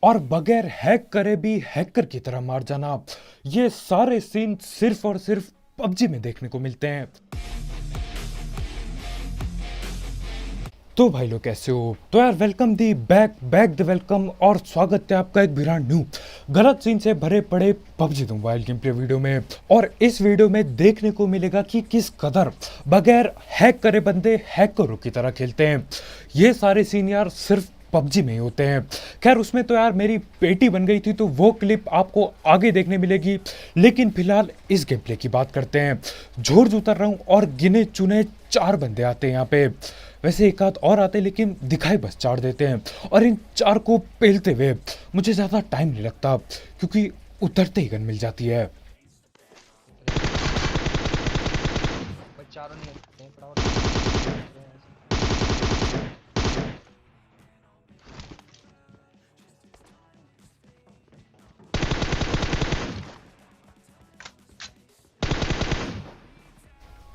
और बगैर हैक करे भी हैकर की तरह मार जाना, ये सारे सीन सिर्फ और सिर्फ पबजी में देखने को मिलते हैं। तो भाई लोग कैसे हो? तो यार welcome the back back the welcome और स्वागत है आपका एक ब्रांड न्यू गलत सीन से भरे पड़े PUBG mobile game play video में। और इस वीडियो में देखने को मिलेगा कि किस कदर बगैर हैक करे बंदे हैकरों की तरह खेलते हैं। ये सारे सीन यार सिर्फ पबजी में ही होते हैं। खैर उसमें तो यार मेरी पेटी बन गई थी, तो वो क्लिप आपको आगे देखने मिलेगी। लेकिन फिलहाल इस गेम प्ले की बात करते हैं। झोर उतर रहा हूँ और गिने चुने 4 बंदे आते हैं यहाँ पे। वैसे एक आध और आते लेकिन दिखाई बस 4 देते हैं। और इन 4 को पेलते हुए मुझे ज़्यादा टाइम नहीं लगता, क्योंकि उतरते ही गन मिल जाती है। चारों नहीं सकते हैं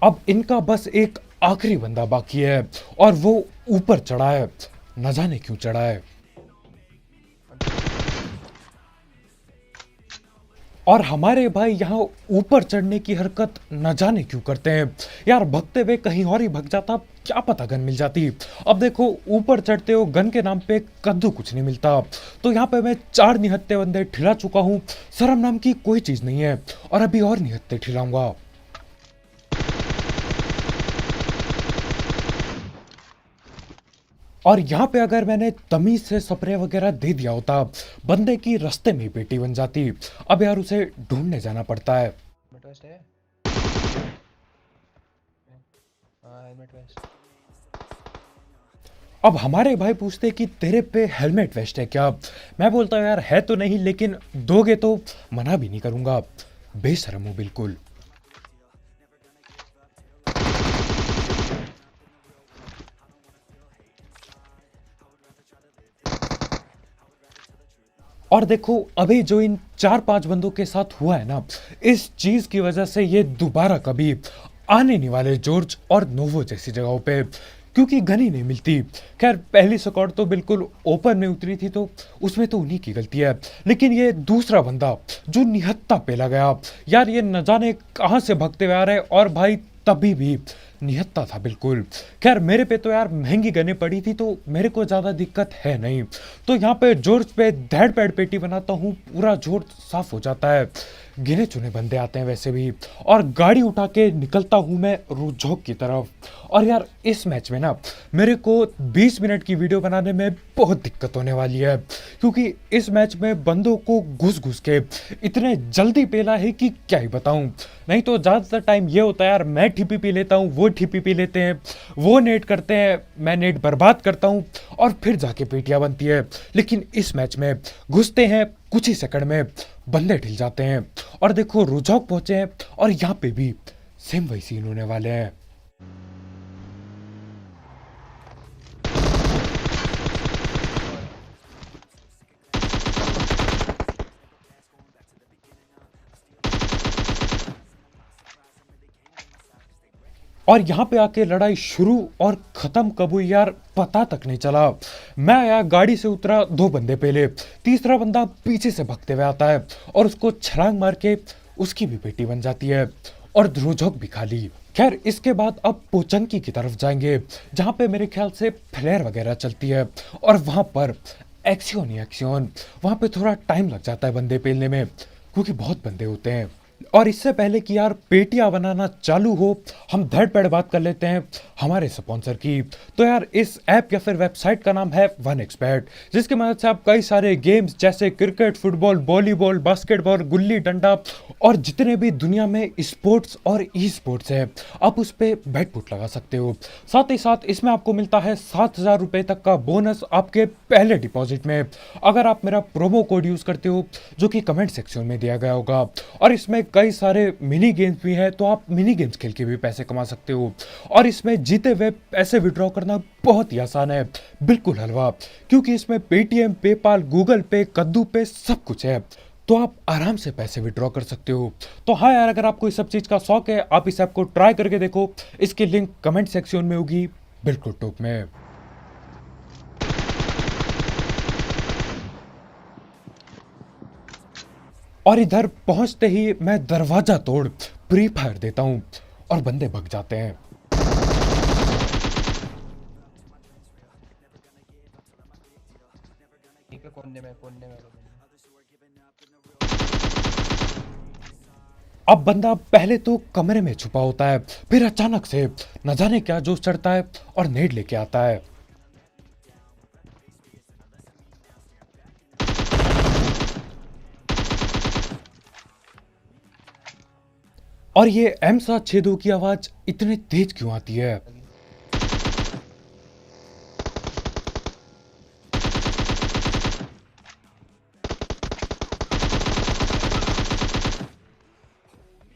अब इनका बस एक आखिरी बंदा बाकी है और वो ऊपर चढ़ा है। न जाने क्यों चढ़ा है। और हमारे भाई यहाँ ऊपर चढ़ने की हरकत न जाने क्यों करते हैं। यार भगते हुए कहीं और ही भग जाता, क्या पता गन मिल जाती। अब देखो ऊपर चढ़ते हो गन के नाम पे कद्दू कुछ नहीं मिलता। तो यहाँ पे मैं 4 निहत्ते बंदे ठिला चुका हूँ। शर्म नाम की कोई चीज नहीं है और अभी और निहत्ते ठिलाऊंगा। और यहाँ पे अगर मैंने तमीज से स्प्रे वगैरह दे दिया होता, बंदे की रास्ते में ही पेटी बन जाती। अब यार उसे ढूंढने जाना पड़ता है। हेलमेट वेस्ट है। हाँ हेलमेट वेस्ट। अब हमारे भाई पूछते कि तेरे पे हेलमेट वेस्ट है क्या? मैं बोलता हूँ यार है तो नहीं, लेकिन दोगे तो मना भी नहीं करूंगा। बेशरम हूँ बिल्कुल। और देखो अभी जो इन 4-5 बंदों के साथ हुआ है ना, इस चीज की वजह से ये दोबारा कभी आने नहीं वाले जॉर्ज और नोवो जैसी जगहों पे, क्योंकि गन ही नहीं मिलती। खैर पहली स्क्वाड तो बिल्कुल ओपन में उतरी थी, तो उसमें तो उन्हीं की गलती है। लेकिन ये दूसरा बंदा जो निहत्ता पेला गया, यार ये न जाने कहां से भगते हुए आ रहे। और भाई तभी भी निहत्ता था बिल्कुल। खैर मेरे पे तो यार महंगी गने पड़ी थी, तो मेरे को ज़्यादा दिक्कत है नहीं। तो यहाँ पे जोर्ज पे धैड़ पैड़ पेटी बनाता हूँ, पूरा जोर साफ हो जाता है। गिने चुने बंदे आते हैं वैसे भी, और गाड़ी उठा के निकलता हूँ मैं रुझोक की तरफ। और यार इस मैच में ना मेरे को 20 मिनट की वीडियो बनाने में बहुत दिक्कत होने वाली है, क्योंकि इस मैच में बंदों को घुस घुस के इतने जल्दी पेला है कि क्या ही बताऊं। नहीं तो ज़्यादातर टाइम ये होता है यार, मैं ठिपी पी लेता हूँ, वो ठिपी पी लेते हैं, वो नेट करते हैं, मैं नेट बर्बाद करता हूँ और फिर जाके पेटियां बनती है। लेकिन इस मैच में घुसते हैं, कुछ ही सेकंड में बंदे ढिल जाते हैं। और देखो रुझौक पहुंचे हैं और यहाँ पे भी सेम वही सीन होने वाले हैं। और यहाँ पे आके लड़ाई शुरू और खत्म कब हुई यार पता तक नहीं चला। मैं आया, गाड़ी से उतरा, 2 बंदे पेले, तीसरा बंदा पीछे से भगते हुए आता है और उसको छलांग मार के उसकी भी पेटी बन जाती है और ध्रुजक भी खाली। खैर इसके बाद अब पोचंकी की तरफ जाएंगे, जहाँ पे मेरे ख्याल से फ्लेयर वगैरह चलती है। और वहाँ पर एक्सियोन ही एक्सियोन, वहाँ पे थोड़ा टाइम लग जाता है बंदे पेलने में, क्योंकि बहुत बंदे होते हैं। और इससे पहले कि यार पेटियां बनाना चालू हो, हम धड़ पैड़ बात कर लेते हैं हमारे स्पॉन्सर की। तो यार इस ऐप या फिर वेबसाइट का नाम है 1xBet, जिसकी मदद से आप कई सारे गेम्स जैसे cricket, football, volleyball, basketball, gulli danda और जितने भी दुनिया में स्पोर्ट्स और ई स्पोर्ट्स है, आप उस पर बैट पुट लगा सकते हो। साथ ही साथ इसमें आपको मिलता है 7,000 रुपये तक का बोनस आपके पहले डिपॉजिट में, अगर आप मेरा प्रोमो कोड यूज़ करते हो, जो कि कमेंट सेक्शन में दिया गया होगा। और इसमें कई सारे मिनी गेम्स भी हैं, तो आप मिनी गेम्स खेल के भी पैसे कमा सकते हो। और इसमें जीते हुए पैसे विड्रॉ करना बहुत ही आसान है, बिल्कुल हलवा, क्योंकि इसमें पेटीएम, पेपाल, गूगल पे, कद्दू पे सब कुछ है। तो आप आराम से पैसे विड्रॉ कर सकते हो। तो हाँ यार, अगर आपको इस सब चीज़ का शौक है, आप इस ऐप को ट्राई करके देखो। इसकी लिंक कमेंट सेक्शन में होगी, बिल्कुल टॉप में। और इधर पहुंचते ही मैं दरवाजा तोड़ प्री फायर देता हूं और बंदे भग जाते हैं। ठीक है, कोने में अब बंदा पहले तो कमरे में छुपा होता है, फिर अचानक से न जाने क्या जोश चढ़ता है और नेड लेके आता है। और ये M762 की आवाज इतनी तेज क्यों आती है? लगी।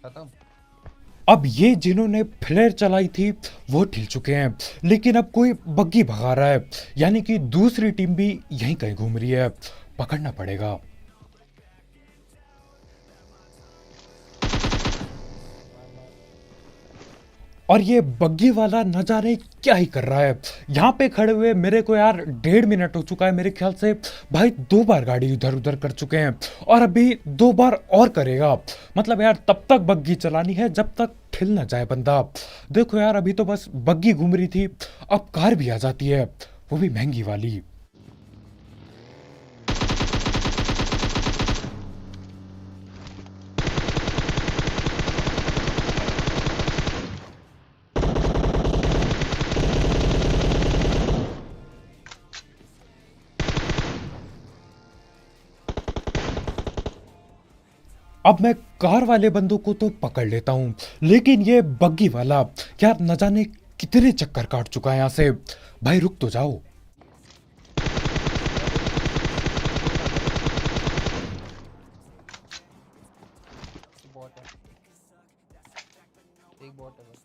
खत्म। अब ये जिन्होंने फ्लेयर चलाई थी वो हिल चुके हैं, लेकिन अब कोई बग्गी भगा रहा है, यानी कि दूसरी टीम भी यहीं कहीं घूम रही है। पकड़ना पड़ेगा। और ये बग्गी वाला न जाने क्या ही कर रहा है। यहाँ पे खड़े हुए मेरे को यार 1.5 मिनट हो चुका है, मेरे ख्याल से भाई 2 बार गाड़ी इधर उधर कर चुके हैं और अभी 2 बार और करेगा। मतलब यार तब तक बग्गी चलानी है जब तक ठिल ना जाए बंदा। देखो यार अभी तो बस बग्गी घूम रही थी, अब कार भी आ जाती है, वो भी महंगी वाली। अब मैं कार वाले बंदों को तो पकड़ लेता हूँ, लेकिन ये बग्गी वाला यार न जाने कितने चक्कर काट चुका है यहाँ से। भाई रुक तो जाओ। बॉट है, एक बॉट है बस।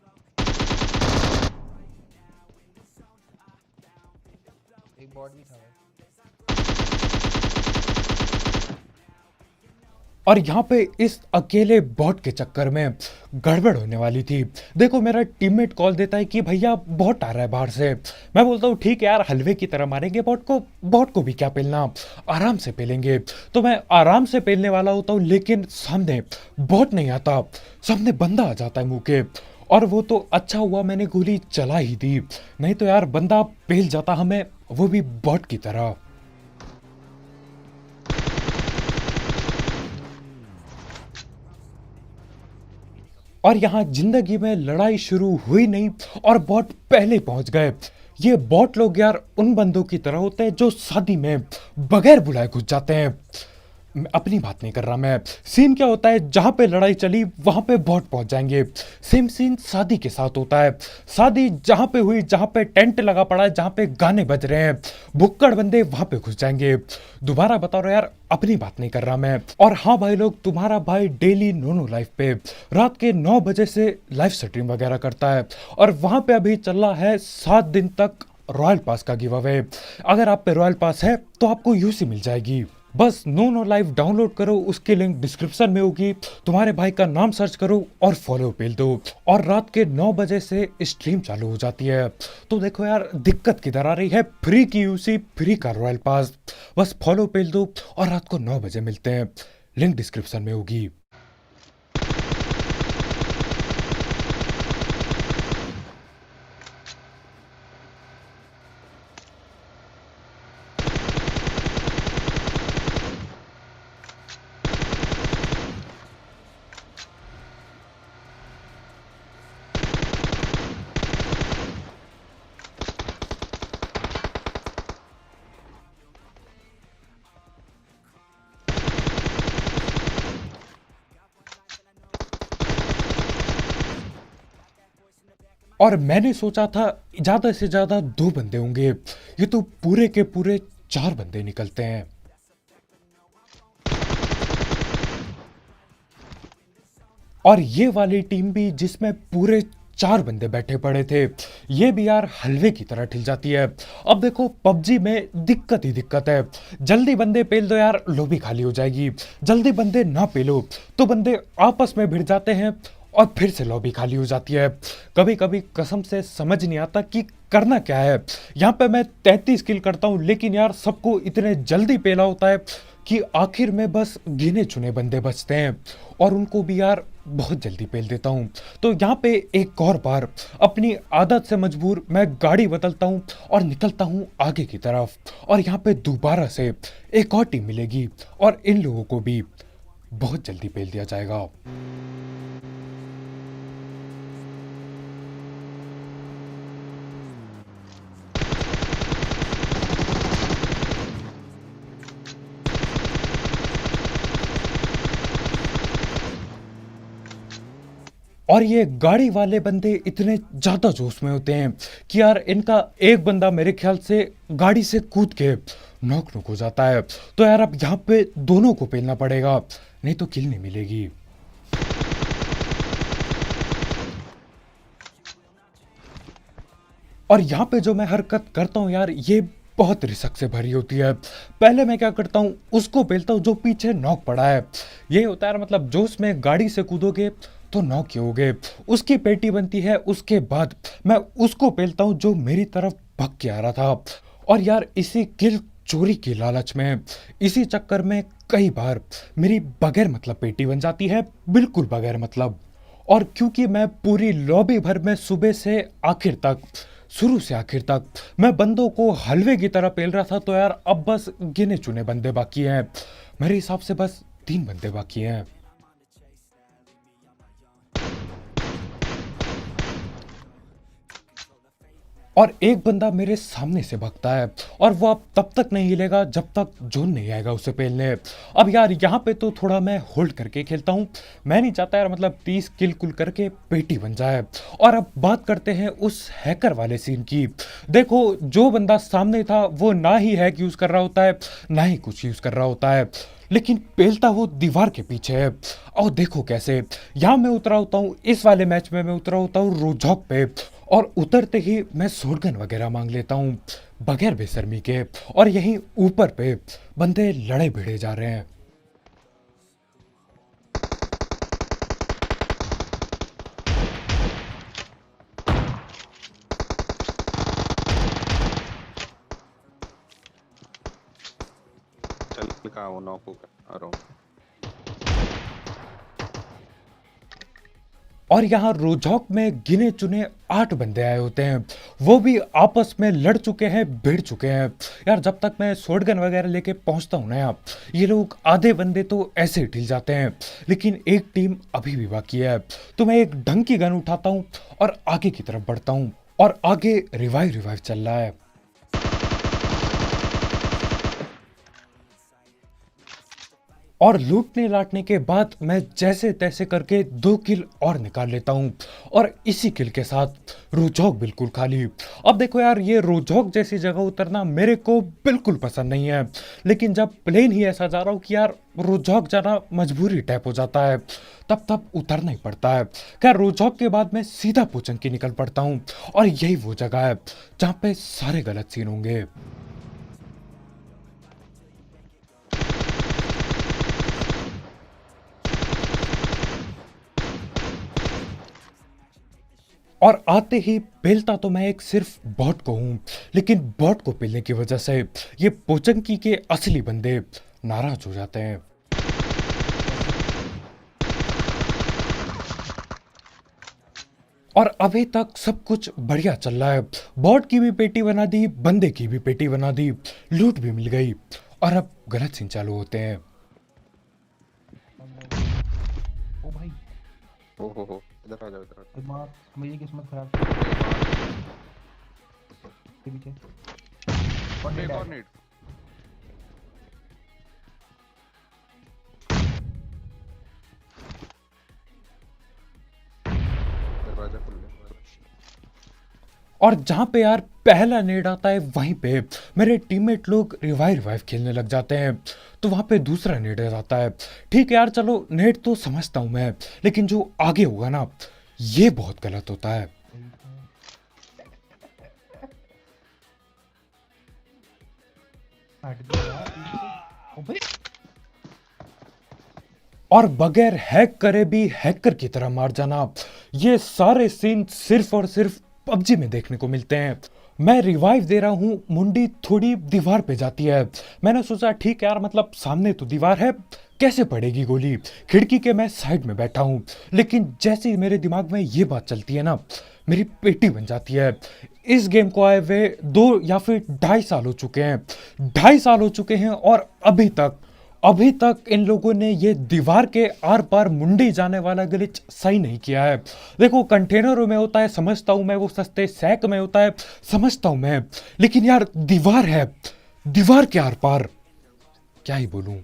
एक बॉट भी था भाई। और यहाँ पे इस अकेले बॉट के चक्कर में गड़बड़ होने वाली थी। देखो मेरा टीममेट कॉल देता है कि भैया बॉट आ रहा है बाहर से। मैं बोलता हूँ ठीक है यार, हलवे की तरह मारेंगे बॉट को भी क्या पेलना, आराम से पेलेंगे। तो मैं आराम से पेलने वाला होता हूँ, लेकिन सामने बॉट नहीं आता, सामने बंदा आ जाता है मुंह के। और वो तो अच्छा हुआ मैंने गोली चला ही दी, नहीं तो यार बंदा पेल जाता हमें, वो भी बॉट की तरह। और यहाँ जिंदगी में लड़ाई शुरू हुई नहीं और बॉट पहले पहुंच गए। ये बॉट लोग यार उन बंदों की तरह होते हैं जो शादी में बगैर बुलाए घुस जाते हैं। अपनी बात नहीं कर रहा मैं। सीन क्या होता है, जहां पे लड़ाई चली वहां पे बॉट पहुंच जाएंगे। सेम सीन शादी के साथ होता है। शादी जहां पे हुई, जहां पे टेंट लगा पड़ा है, जहां पे गाने बज रहे हैं, भुक्कड़ बंदे वहां पे घुस जाएंगे। दोबारा बता रहा यार, अपनी बात नहीं कर रहा मैं। और हाँ भाई लोग, तुम्हारा भाई डेली नोनो लाइफ पे रात के 9 बजे से लाइव स्ट्रीम वगैरह करता है और वहां पे अभी चल रहा है 7 दिन तक रॉयल पास का गिव अवे। अगर आप पे रॉयल पास है तो आपको यूसी मिल जाएगी। बस नो लाइव डाउनलोड करो, उसकी लिंक डिस्क्रिप्शन में होगी। तुम्हारे भाई का नाम सर्च करो और फॉलो पेल दो, और रात के 9 बजे से स्ट्रीम चालू हो जाती है। तो देखो यार दिक्कत किधर आ रही है, फ्री की यूसी, फ्री का रॉयल पास। बस फॉलो पेल दो और रात को 9 बजे मिलते हैं, लिंक डिस्क्रिप्शन में होगी। और मैंने सोचा था ज्यादा से ज्यादा 2 बंदे होंगे, ये तो पूरे के पूरे 4 बंदे निकलते हैं। और ये वाली टीम भी जिसमें पूरे 4 बंदे बैठे पड़े थे, ये भी यार हलवे की तरह ठिल जाती है। अब देखो पबजी में दिक्कत ही दिक्कत है, जल्दी बंदे पेल दो यार लॉबी खाली हो जाएगी, जल्दी बंदे ना पेलो तो बंदे आपस में भिड़ जाते हैं और फिर से लॉबी खाली हो जाती है। कभी कभी कसम से समझ नहीं आता कि करना क्या है। यहाँ पे मैं 33 किल करता हूँ, लेकिन यार सबको इतने जल्दी पेला होता है कि आखिर में बस गिने चुने बंदे बचते हैं और उनको भी यार बहुत जल्दी पेल देता हूँ। तो यहाँ पे एक और बार अपनी आदत से मजबूर मैं गाड़ी बदलता हूँ और निकलता हूँ आगे की तरफ, और यहाँ पे दोबारा से एक और टीम मिलेगी और इन लोगों को भी बहुत जल्दी पेल दिया जाएगा। और ये गाड़ी वाले बंदे इतने ज्यादा जोश में होते हैं कि यार इनका एक बंदा मेरे ख्याल से गाड़ी से कूद के नॉक हो जाता है। तो यार अब यहाँ पे दोनों को पेलना पड़ेगा, नहीं तो किल नहीं मिलेगी। और यहाँ पे जो मैं हरकत करता हूँ यार, ये बहुत रिस्क से भरी होती है। पहले मैं क्या करता हूँ, उसको पेलता हूँ जो पीछे नॉक पड़ा है। ये होता है यार, मतलब जोश में गाड़ी से कूदोगे तो नॉक ही होगे, उसकी पेटी बनती है। उसके बाद मैं उसको पेलता हूँ जो मेरी तरफ भग के आ रहा था। और यार इसी किल चोरी की लालच में, इसी चक्कर में कई बार मेरी बगैर मतलब पेटी बन जाती है, बिल्कुल बगैर मतलब। और क्योंकि मैं पूरी लॉबी भर में सुबह से आखिर तक, शुरू से आखिर तक मैं बंदों को हलवे की तरह पेल रहा था, तो यार अब बस गिने चुने बंदे बाकी हैं। मेरे हिसाब से बस 3 बंदे बाकी हैं। और एक बंदा मेरे सामने से भागता है और वो अब तब तक नहीं हिलेगा जब तक जोन नहीं आएगा उसे पेलने। अब यार यहाँ पे तो थोड़ा मैं होल्ड करके खेलता हूँ, मैं नहीं चाहता यार मतलब 30 किल कुल करके पेटी बन जाए। और अब बात करते हैं उस हैकर वाले सीन की। देखो, जो बंदा सामने था वो ना ही हैक यूज कर रहा होता है, ना ही कुछ यूज कर रहा होता है, लेकिन पेलता वो दीवार के पीछे है। और देखो कैसे यहाँ मैं उतरा होता हूँ, इस वाले मैच में मैं उतरा होता हूँ रोजॉक पे, और उतरते ही मैं शॉटगन वगैरह मांग लेता हूँ बगैर बेशर्मी के। और यहीं ऊपर पे बंदे लड़े भिड़े जा रहे हैं। चल कहाँ वो नॉक होगा आ रहा हूँ। और यहाँ रोजॉक में गिने चुने 8 बंदे आए होते हैं, वो भी आपस में लड़ चुके हैं, भिड़ चुके हैं। यार जब तक मैं शॉटगन वगैरह लेके पहुंचता हूं ना यार, ये लोग आधे बंदे तो ऐसे ही ढिल जाते हैं, लेकिन एक टीम अभी भी बाकी है। तो मैं एक ढंग की गन उठाता हूं और आगे की तरफ बढ़ता हूं, और आगे रिवाइव चल रहा है। और लूटने लाटने के बाद मैं जैसे तैसे करके 2 किल और निकाल लेता हूँ, और इसी किल के साथ रोजॉक बिल्कुल खाली। अब देखो यार, ये रोजॉक जैसी जगह उतरना मेरे को बिल्कुल पसंद नहीं है, लेकिन जब प्लेन ही ऐसा जा रहा हूँ कि यार रोजॉक जाना मजबूरी टाइप हो जाता है, तब उतरना ही पड़ता है। क्या रोजॉक के बाद मैं सीधा पोचंकी निकल पड़ता हूँ, और यही वो जगह है जहाँ पे सारे गलत सीन होंगे। और आते ही पेलता तो मैं एक सिर्फ बॉट को हूं, लेकिन बॉट को पेलने की वजह से ये पोचंकी के असली बंदे नाराज हो जाते हैं। और अभी तक सब कुछ बढ़िया चल रहा है, बॉट की भी पेटी बना दी, बंदे की भी पेटी बना दी, लूट भी मिल गई, और अब गलत सीन चालू होते हैं। ओ भाई, हो इधर आ जाओ इधर आ जाओ। दिमाग मेरी किस्मत खराब के पीछे। और एक डेड और है। नीड दरवाजा खुल गया। और जहां पे यार पहला नेड आता है वहीं पे मेरे टीममेट लोग रिवाइव खेलने लग जाते हैं, तो वहां पे दूसरा नेड आता है। ठीक है यार, चलो नेड तो समझता हूं मैं, लेकिन जो आगे होगा ना, ये बहुत गलत होता है। हट गया पीछे। ओ भाई, और बगैर हैक करे भी हैकर की तरह मार जाना, ये सारे सीन सिर्फ और सिर्फ पबजी में देखने को मिलते हैं। मैं रिवाइव दे रहा हूँ, मुंडी थोड़ी दीवार पे जाती है। मैंने सोचा ठीक है यार, मतलब सामने तो दीवार है, कैसे पड़ेगी गोली। खिड़की के मैं साइड में बैठा हूँ, लेकिन जैसे ही मेरे दिमाग में ये बात चलती है ना, मेरी पेटी बन जाती है। इस गेम को आए हुए 2 या फिर 2.5 साल हो चुके हैं, 2.5 साल हो चुके हैं, और अभी तक इन लोगों ने ये दीवार के आर पार मुंडी जाने वाला ग्लिच सही नहीं किया है। देखो कंटेनरों में होता है, समझता हूं मैं, वो सस्ते सैक में होता है, समझता हूं मैं, लेकिन यार दीवार है, दीवार के आर पार क्या ही बोलूं।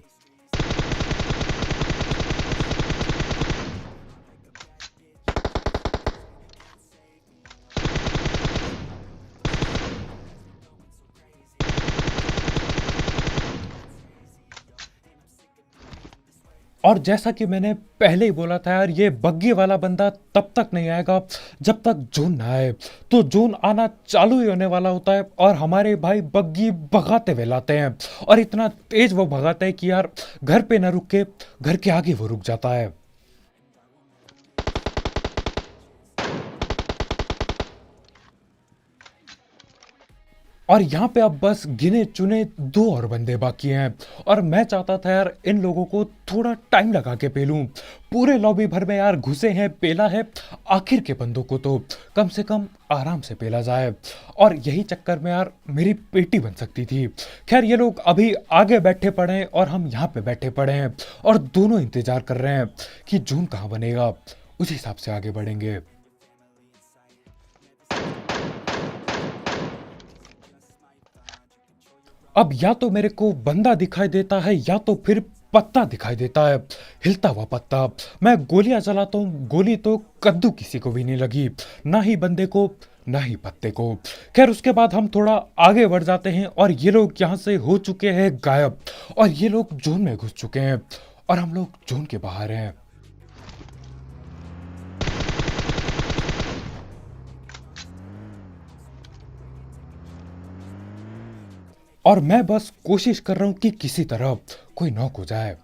और जैसा कि मैंने पहले ही बोला था यार, ये बग्गी वाला बंदा तब तक नहीं आएगा जब तक जोन ना आए। तो जोन आना चालू ही होने वाला होता है, और हमारे भाई बग्गी भगाते हुए लाते हैं, और इतना तेज वो भगाते हैं कि यार घर पे ना रुक के घर के आगे वो रुक जाता है। और यहाँ पे अब बस गिने चुने 2 और बंदे बाकी हैं, और मैं चाहता था यार इन लोगों को थोड़ा टाइम लगा के पेलूं। पूरे लॉबी भर में यार घुसे हैं, पेला है, आखिर के बंदों को तो कम से कम आराम से पेला जाए, और यही चक्कर में यार मेरी पेटी बन सकती थी। खैर ये लोग अभी आगे बैठे पड़े हैं और हम यहाँ पे बैठे पड़े हैं, और दोनों इंतजार कर रहे हैं कि जून कहाँ बनेगा, उस हिसाब से आगे बढ़ेंगे। अब या तो मेरे को बंदा दिखाई देता है, या तो फिर पत्ता दिखाई देता है, हिलता हुआ पत्ता। मैं गोलियां चलाता हूँ, गोली तो कद्दू किसी को भी नहीं लगी, ना ही बंदे को ना ही पत्ते को। खैर उसके बाद हम थोड़ा आगे बढ़ जाते हैं, और ये लोग यहाँ से हो चुके हैं गायब, और ये लोग जोन में घुस चुके हैं, और हम लोग जोन के बाहर हैं। और मैं बस कोशिश कर रहा हूं कि किसी तरह कोई नॉक हो जाए,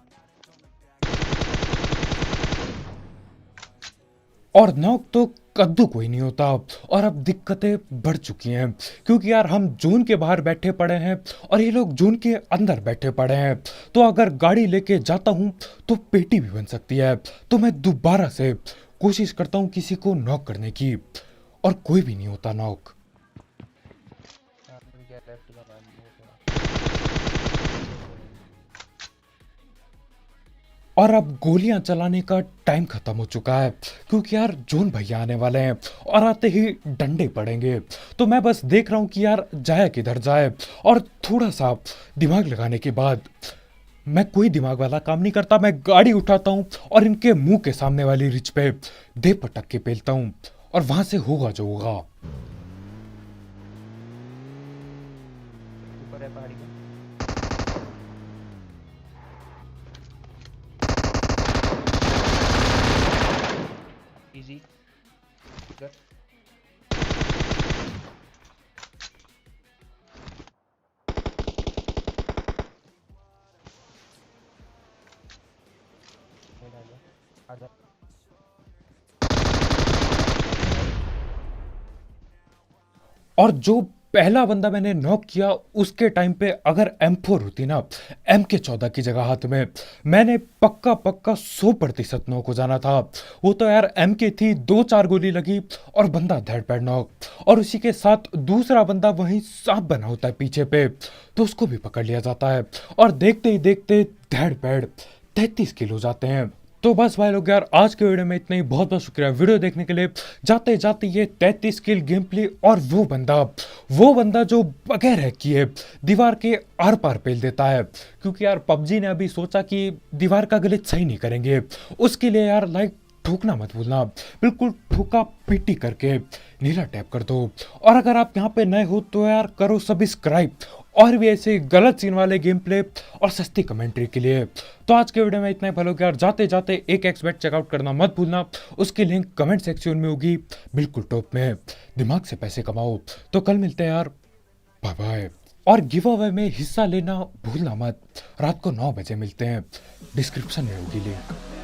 और नॉक तो कद्दू कोई नहीं होता। और अब दिक्कतें बढ़ चुकी हैं, क्योंकि यार हम जून के बाहर बैठे पड़े हैं, और ये लोग जून के अंदर बैठे पड़े हैं। तो अगर गाड़ी लेके जाता हूं तो पेटी भी बन सकती है। तो मैं दोबारा से कोशिश करता हूं किसी को नॉक करने की, और कोई भी नहीं होता नॉक। और अब गोलियां चलाने का टाइम खत्म हो चुका है, क्योंकि यार जोन भैया आने वाले हैं, और आते ही डंडे पड़ेंगे। तो मैं बस देख रहा हूं कि यार जाए किधर जाए, और थोड़ा सा दिमाग लगाने के बाद, मैं कोई दिमाग वाला काम नहीं करता, मैं गाड़ी उठाता हूं और इनके मुंह के सामने वाली रिच पे दे पटक के पेलता हूं, और वहां से होगा जो होगा। ऊपर है पहाड़ी पे। इजी कर। आजा। और जो पहला बंदा मैंने नॉक किया, उसके टाइम पे अगर M4 होती ना, MK14 की जगह हाथ में, मैंने पक्का पक्का 100% नॉक हो जाना था। वो तो यार MK थी, 2-4 गोली लगी और बंदा धड़ पैड नॉक, और उसी के साथ दूसरा बंदा वहीं सांप बना होता है पीछे पे, तो उसको भी पकड़ लिया जाता है, और देखते ही देखते धड़ पैड 33 किलो जाते हैं। तो बस भाई लोग यार, आज के वीडियो में इतना ही। बहुत बहुत शुक्रिया वीडियो देखने के लिए। जाते जाते ये 33 किल गेम प्ले, और वो बंदा जो बगैर हैक किए दीवार के आर पार पेल देता है, क्योंकि यार पबजी ने अभी सोचा कि दीवार का ग्लिच सही नहीं करेंगे। उसके लिए यार लाइक ठोकना मत भूलना, बिल्कुल ठोका पीटी करके नीला टैप कर दो। और अगर आप यहाँ पे नए हो तो यार करो सब्सक्राइब, और भी ऐसे गलत सीन वाले गेम प्ले और सस्ती कमेंट्री के लिए। तो आज के वीडियो में इतना ही। भलो यार, जाते जाते एक एक्सबेट चेकआउट करना मत भूलना, उसकी लिंक कमेंट सेक्शन में होगी बिल्कुल टॉप में। दिमाग से पैसे कमाओ। तो कल मिलते हैं यार, बाय बाय। और गिव अवे में हिस्सा लेना भूलना मत, रात को 9 बजे मिलते हैं, डिस्क्रिप्शन में होगी लिंक।